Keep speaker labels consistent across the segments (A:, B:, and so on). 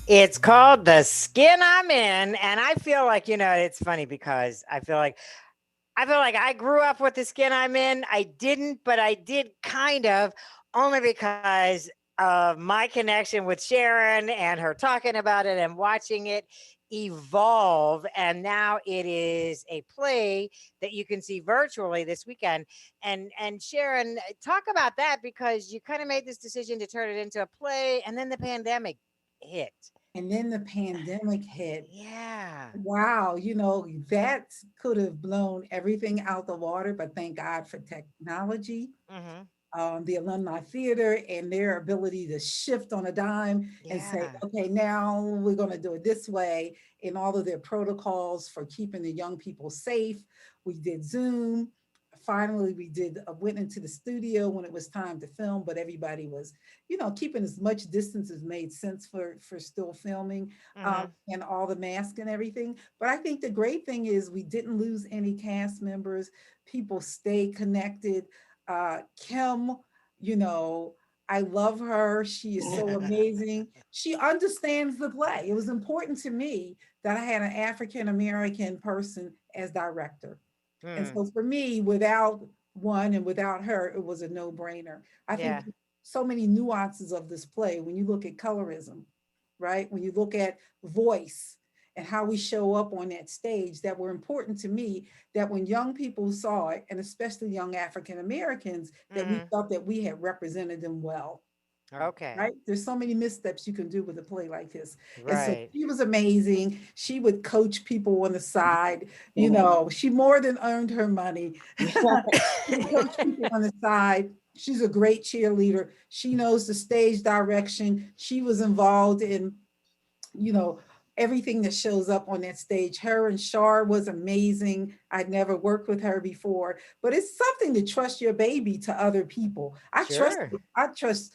A: It's called The Skin I'm In. And I feel like, it's funny because I feel like I grew up with the skin I'm in. I didn't, but I did kind of, only because of my connection with Sharon and her talking about it and watching it evolve. And now it is a play that you can see virtually this weekend. And Sharon, talk about that, because you kind of made this decision to turn it into a play, and then the pandemic hit.
B: And then the pandemic hit.
A: Yeah.
B: Wow, that could have blown everything out the water, but thank God for technology,
A: Hmm.
B: the alumni theater, and their ability to shift on a dime and say,
A: Yeah.
B: okay, now we're going to do it this way, and all of their protocols for keeping the young people safe. We did Zoom. Finally, we did went into the studio when it was time to film, but everybody was, keeping as much distance as made sense for still filming,
A: Hmm.
B: and all the masks and everything. But I think the great thing is we didn't lose any cast members. People stayed connected. Kim, you know, I love her. She is so amazing. She understands the play. It was important to me that I had an African American person as director. And
A: Hmm.
B: so for me, without one and without her, it was a no-brainer. I think
A: Yeah.
B: so many nuances of this play, when you look at colorism, right? When you look at voice and how we show up on that stage, that were important to me, that when young people saw it, and especially young African Americans, that we
A: Hmm.
B: felt that we had represented them well.
A: Okay.
B: Right? There's so many missteps you can do with a play like this. And so
A: Right.
B: she was amazing. She would coach people on the side. She more than earned her money. She would coach people on the side. She's a great cheerleader. She knows the stage direction. She was involved in, you know, everything that shows up on that stage. Her and Shar was amazing. I'd never worked with her before, but it's something to trust your baby to other people.
A: Sure.
B: I trust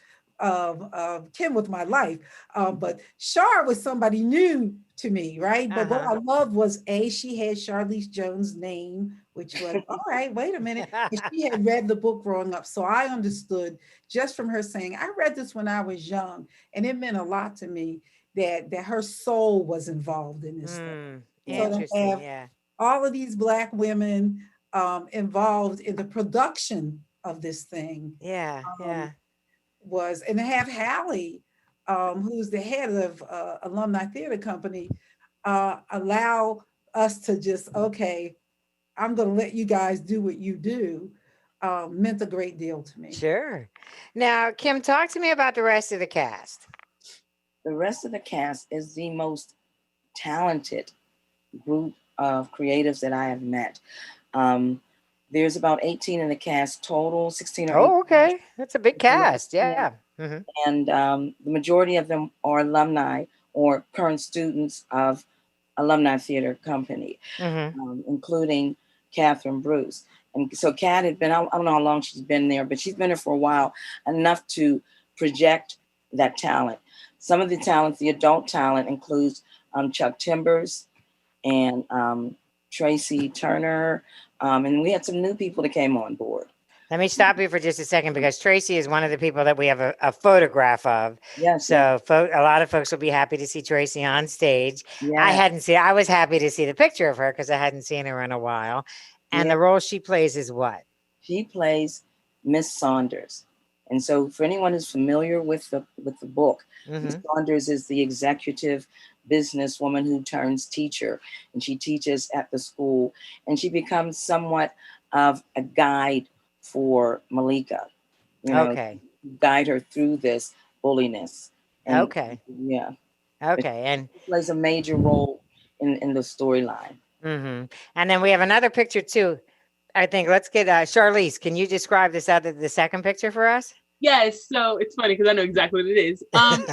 B: Kim with my life, but Shar was somebody new to me, right? But what
A: Uh-huh.
B: I loved was she had Charlize Jones' name, which was all right. Wait a minute, and she had read the book growing up, so I understood just from her saying, "I read this when I was young," and it meant a lot to me that her soul was involved in this thing. So to
A: Interesting.
B: have
A: Yeah.
B: all of these Black women involved in the production of this thing,
A: Yeah.
B: um,
A: Yeah.
B: was, and to have Hallie, who's the head of Alumni Theater Company, allow us to just, okay, I'm going to let you guys do what you do, meant a great deal to me.
A: Sure. Now, Kim, talk to me about the rest of the cast.
C: The rest of the cast is the most talented group of creatives that I have met. Um, there's about 18 in the cast total, 16 or 18.
A: Oh, okay. That's a big cast.
C: Yeah.
A: Yeah. Hmm.
C: And the majority of them are alumni or current students of Alumni Theater Company,
A: Hmm.
C: including Catherine Bruce. And so Kat had been, I don't know how long she's been there, but she's been there for a while, enough to project that talent. Some of the talent, the adult talent, includes Chuck Timbers and Tracy Turner. And we had some new people that came on board.
A: Let me stop you for just a second, because Tracy is one of the people that we have a photograph of.
C: Yes, yes,
A: So a lot of folks will be happy to see Tracy on stage.
C: yes,
A: I was happy to see the picture of her because I hadn't seen her in a while. And
C: yes.
A: the role she plays is what?
C: She plays Miss Saunders. And so for anyone who's familiar with the book, Miss
A: Hmm.
C: Saunders is the executive businesswoman who turns teacher, and she teaches at the school, and she becomes somewhat of a guide for Malika, you know,
A: Okay.
C: guide her through this bulliness. And
A: Okay.
C: yeah, but
A: Okay. And
C: she plays a major role in the storyline.
A: and then we have another picture too. I think let's get Charlize. Can you describe the second picture for us?
D: Yes, so it's funny because I know exactly what it is.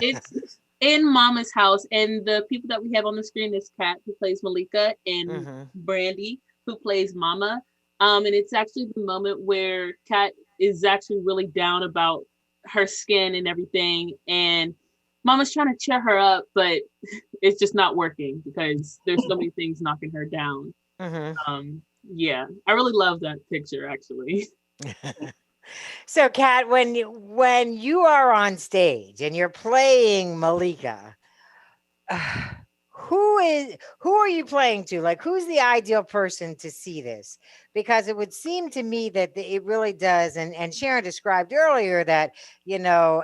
D: It's in Mama's house, and the people that we have on the screen is Kat, who plays Malika, and
A: Hmm.
D: Brandy, who plays Mama. And it's actually the moment where Kat is actually really down about her skin and everything, and Mama's trying to cheer her up, but it's just not working because there's so many things knocking her down.
A: Hmm.
D: Yeah, I really love that picture actually.
A: So, Kat, when you are on stage and you're playing Malika, who are you playing to? Like, who's the ideal person to see this? Because it would seem to me that it really does. And Sharon described earlier that,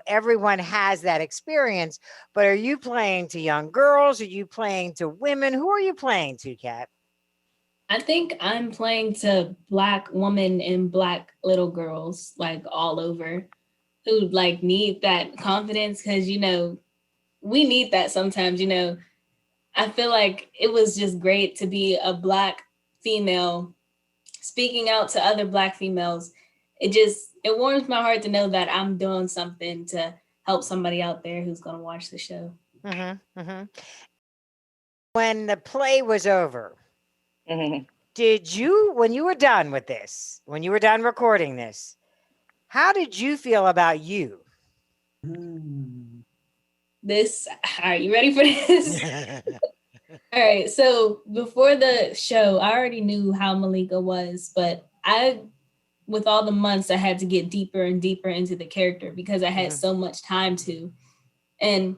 A: everyone has that experience, but are you playing to young girls? Are you playing to women? Who are you playing to, Kat?
E: I think I'm playing to Black women and Black little girls, like all over, who like need that confidence because, we need that sometimes, I feel like it was just great to be a Black female speaking out to other Black females. It warms my heart to know that I'm doing something to help somebody out there who's going to watch the show.
A: Mm-hmm, mm-hmm. When the play was over, did you, when you were done with this, when you were done recording this, how did you feel about you?
E: Are you ready for this? All right. So before the show, I already knew how Malika was, but with all the months, I had to get deeper and deeper into the character because I had so much time to. And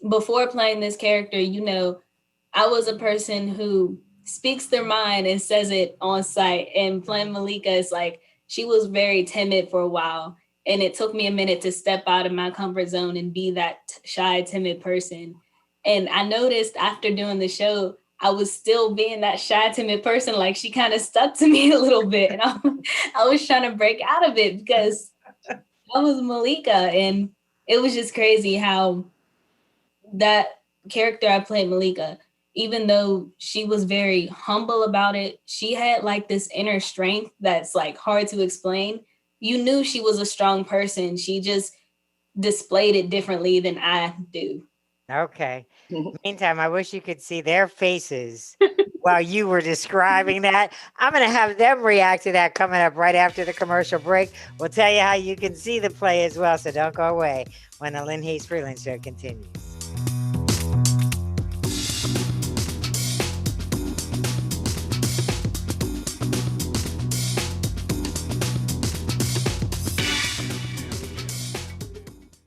E: before playing this character, I was a person who speaks their mind and says it on site. And playing Malika is like, she was very timid for a while. And it took me a minute to step out of my comfort zone and be that shy, timid person. And I noticed after doing the show, I was still being that shy, timid person. Like she kind of stuck to me a little bit. And I was trying to break out of it because I was Malika. And it was just crazy how that character I played, Malika, even though she was very humble about it, she had like this inner strength that's like hard to explain. You knew she was a strong person. She just displayed it differently than I do.
A: Okay. Meantime, I wish you could see their faces while you were describing that. I'm going to have them react to that coming up right after the commercial break. We'll tell you how you can see the play as well, so don't go away when the Lynne Hayes Freeland Show continues.